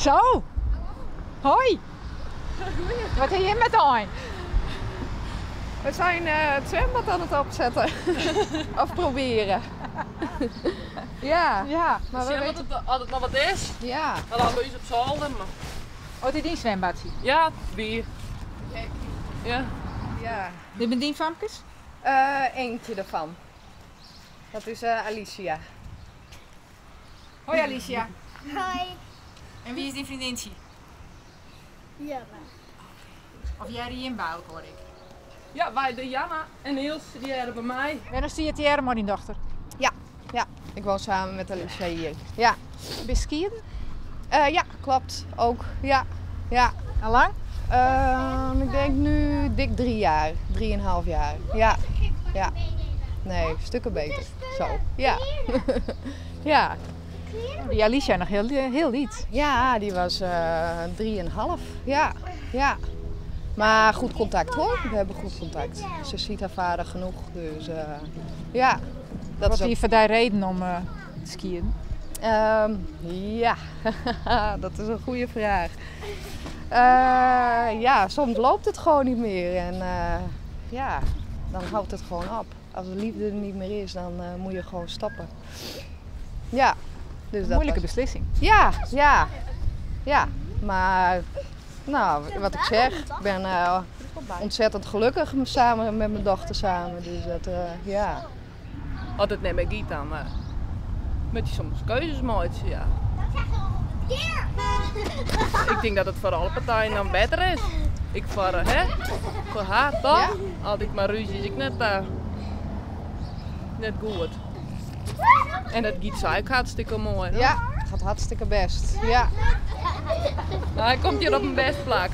Zo. Hoi. Wat heb je met een? We zijn het zwembad aan het opzetten. Of proberen. Ja. Ja. Maar Zie je weten... als het nog wat is? Ja. Dan gaan we eens op zolder. Maar... Oh, dit is een zwembad. Ja, bier. Ja. Ja. Dit bent die famkes? Eentje ervan. Dat is Alicia. Hoi Alicia. Hoi. En wie is die vriendinnetje? Ja. Of jij die in bouwt, hoor ik. Ja, wij, de Janna en Niels, die hebben bij mij. Wanneer zie je het hier, mijn dochter? Ja. Ja. Ik woon samen met Alicia hier. Ja. Ben je skiën? Ja, klopt. Ook. Ja. Ja. Al lang? Ik denk nu dik 3 jaar. 3,5 jaar. Ja. Ja. Nee, stukken beter. Zo. Ja. Ja. Die Alicia nog heel iets. Ja, die was 3,5. Ja. Ja. Maar goed contact hoor. We hebben goed contact. Ze ziet haar vader genoeg. Dus ja. Dat Wat is is ook... voor die reden om te skiën? Ja, dat is een goede vraag. Ja, soms loopt het gewoon niet meer en ja, dan houdt het gewoon op. Als de liefde er niet meer is, dan moet je gewoon stoppen. Ja, dus dat Moeilijke was... beslissing. Ja, ja, ja. Maar, nou, wat ik zeg, ik ben ontzettend gelukkig samen met mijn dochter samen. Dus dat, ja. Als het niet meer giet dan moet je soms keuzes maken, ja. Ik denk dat het voor alle partijen dan beter is. Ik voor haar toch? Ja. Als ik maar ruzie is ik net goed. En dat giet zij ook hartstikke mooi. hè? Ja, het gaat hartstikke best. Ja. Nou, hij komt hier op een best plak.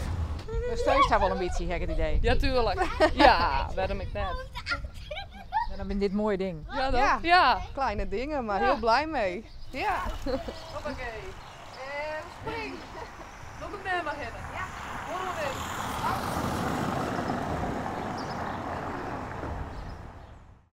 Dus steun staat wel een beetje, heb ik het idee. Ja, tuurlijk. Ja, waarom ik net. En dan ben dit mooie ding. Ja, toch? Ja. Ja. Kleine dingen, maar Ja. heel blij mee. Ja. Hoppakee. En spring.